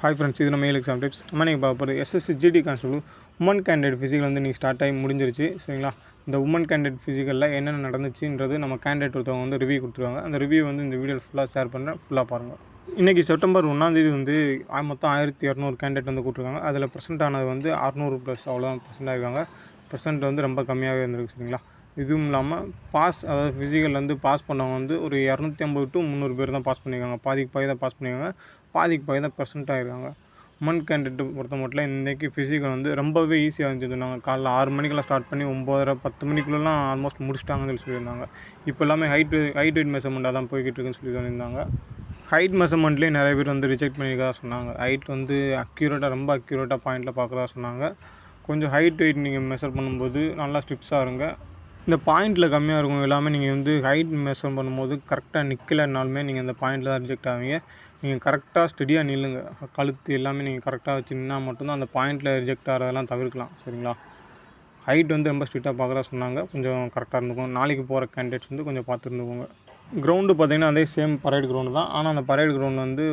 Hi friends, இது நம்ம exam tips. நம்ம நீங்கள் பார்க்க போகிறது SSC GD constable woman candidate physical வந்து நீங்கள் ஸ்டார்ட் ஆகி முடிஞ்சிருச்சு. சரிங்களா? இந்த உமன் கேண்டிடேட் ஃபிசிக்கலில் என்னென்ன நடந்துச்சுன்றது நம்ம கேண்டிடேட் ஒருத்தவங்க வந்து ரிவ்யூ கொடுத்துருவாங்க. அந்த ரிவ்யூ வந்து இந்த வீடியோ ஃபுல்லாக ஷேர் பண்ணுறேன், ஃபுல்லாக பாருங்கள். இன்றைக்கி செப்டம்பர் 1 வந்து மொத்தம் 1200 கேண்டிடேட் வந்து கூப்பிட்ருக்காங்க. அதில் ப்ரெசென்ட் ஆனது வந்து 600+ அவ்வளோதான் ப்ரெசென்ட் ஆகிருக்காங்க. ப்ரெசென்ட் வந்து ரொம்ப கம்மியாகவே இருந்திருக்கு. சரிங்களா? இதுவும் இல்லாமல் பாஸ், அதாவது ஃபிசிக்கல் வந்து பாஸ் பண்ணவங்க வந்து ஒரு 250 to 300 பேர் தான் பாஸ் பண்ணியிருக்காங்க. பாதி தான் பாஸ் பண்ணியிருக்காங்க, பாதி தான் ப்ரெசென்ட் ஆகிருக்காங்க. உமன் கேண்டிடேட் பொறுத்த மட்டும் இன்றைக்கி ஃபிசிக்கல் வந்து ரொம்பவே ஈஸியாக இருந்துச்சு. நாங்கள் காலைல 6 மணிக்கெல்லாம் ஸ்டார்ட் பண்ணி 9:30 10 மணிக்குள்ளெலாம் ஆல்மோஸ்ட் முடிச்சிட்டாங்கன்னு சொல்லியிருந்தாங்க. இப்போ எல்லாமே ஹைட் வெயிட் மெஷர்மெண்ட்டாக தான் போய்கிட்டு இருக்குன்னு சொல்லி சொல்லியிருந்தாங்க. ஹைட் மெஷர்மெண்ட்லேயே நிறைய பேர் வந்து ரிஜெக்ட் பண்ணியிருக்கா சொன்னாங்க. ஹைட் வந்து ரொம்ப அக்யூரேட்டாக பாயிண்டில் பார்க்குறதா சொன்னாங்க. கொஞ்சம் ஹைட் வெயிட் நீங்கள் மெஷர் பண்ணும்போது நல்லா ஸ்ட்ரிப்ஸாக இருங்க. இந்த பாயிண்டில் கம்மியாக இருக்கும் எல்லாமே நீங்கள் வந்து ஹைட் மெஷர் பண்ணும்போது கரெக்டாக நிற்கலைனாலுமே நீங்கள் இந்த பாயிண்டில் தான் ரிஜெக்ட் ஆவீங்க. நீங்கள் கரெக்டாக ஸ்டெடியாக நில்லுங்க. கழுத்து எல்லாமே நீங்கள் கரெக்டாக வச்சு நின்னா மட்டும்தான் அந்த பாயிண்டில் ரிஜெக்ட் ஆகிறதெல்லாம் தவிர்க்கலாம். சரிங்களா? ஹைட் வந்து ரொம்ப ஸ்ட்ரிக்டாக பார்க்குறதா சொன்னாங்க. கொஞ்சம் கரெக்டாக இருந்துக்கும். நாளைக்கு போகிற கேண்டிடேட்ஸ் வந்து கொஞ்சம் பார்த்து இருந்துக்கோங்க. கிரவுண்டு பார்த்திங்கன்னா அதே சேம் பரேட் கிரவுண்டு தான். ஆனால் அந்த பரேட் கிரவுண்ட் வந்து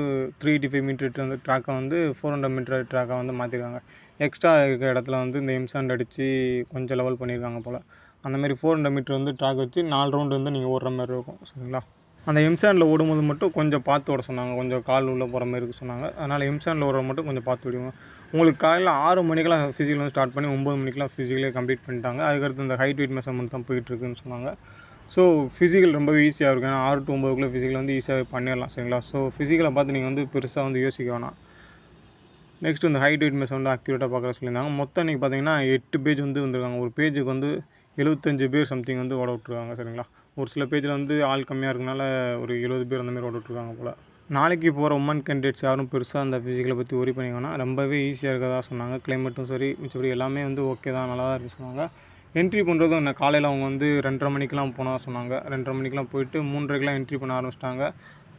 385 மீட்டர் வந்து ட்ராக்கை வந்து 400 மீட்டர் ட்ராக்கை வந்து மாற்றிருக்காங்க. எக்ஸ்ட்ரா இருக்க இடத்துல வந்து இந்த எம்சாண்ட் அடித்து கொஞ்சம் லெவல் பண்ணியிருக்காங்க போல். அந்தமாரி 400 மீட்டர் வந்து ட்ராக் வச்சு 4 ரவுண்டு வந்து நீங்கள் ஓடுற மாதிரி இருக்கும். சரிங்களா? அந்த எம்சாண்டில் ஓடும்போது மட்டும் கொஞ்சம் பார்த்து ஓட சொன்னாங்க. கொஞ்சம் கால் உள்ளே போகிற மாதிரி இருக்க சொன்னாங்க. அதனால் எம்சாண்டில் ஓடுற மட்டும் கொஞ்சம் பார்த்து விடுவோம். உங்களுக்கு காலையில் 6 மணிக்கெல்லாம் ஃபிசிக்கல் வந்து ஸ்டார்ட் பண்ணி 9 மணிக்கெலாம் ஃபிசிக்கலே கம்ப்ளீட் பண்ணிட்டாங்க. அதுக்கடுத்து இந்த ஹைட் வெயிட் மெஷர்மெண்ட் தான் போயிட்டுருக்குன்னு சொன்னாங்க. ஸோ ஃபிசிக்கல் ரொம்பவே ஈஸியாக இருக்கும். ஏன்னா 6 to 9 ஃபிசிக்கல் வந்து ஈஸியாக பண்ணிடலாம். சரிங்களா? ஸோ ஃபிசிக்கலை பார்த்து நீங்கள் வந்து பெருசாக வந்து யோசிக்க வேணாம். நெக்ஸ்ட் இந்த ஹைட் வெயிட் மெஷர்மெண்ட் அக்யூரேட்டாக பார்க்குற சொல்லியிருந்தாங்க. மொத்தம் இன்றைக்கி பார்த்தீங்கன்னா 8 பேஜ் வந்து வந்திருக்காங்க. ஒரு பேஜுக்கு வந்து 75 பேர் சம்திங் வந்து ஓட விட்ருக்காங்க. சரிங்களா? ஒரு சில பேஜில் வந்து ஆள் கம்மியாக இருக்கனால ஒரு 70 பேர் அந்தமாதிரி ஓட விட்ருக்காங்க போல். நாளைக்கு போகிற உமன் கேண்டிடேட்ஸ் யாரும் பெருசாக அந்த ஃபிசிக்கலை பற்றி ஒரி பண்ணிங்கன்னா ரொம்பவே ஈஸியாக இருக்கிறதா சொன்னாங்க. கிளைமேட்டும் சரி, மிச்சபடி எல்லாமே வந்து ஓகே தான், நல்லா தான் இருக்குன்னு சொன்னாங்க. என்ட்ரி பண்ணுறதும் என்ன காலையில் அவங்க வந்து 2:30 மணிக்கெலாம் போனால் சொன்னாங்க. 2:30 மணிக்கெலாம் போயிட்டு 3:30க்கெலாம் என்ட்ரி பண்ண ஆரம்பிச்சிட்டாங்க.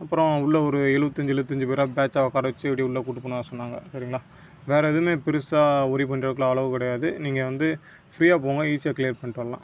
அப்புறம் உள்ளே ஒரு 75 பேராக பேட்சாக உட்கார வச்சு இப்படி உள்ளே கூட்டு போனால் சொன்னாங்க. சரிங்களா? வேறு எதுவுமே பெருசாக ஒரி பண்ணுறதுக்குள்ள அளவு கிடையாது. நீங்கள் வந்து ஃப்ரீயாக போங்க, ஈஸியாக கிளியர் பண்ணிட்டு வரலாம்.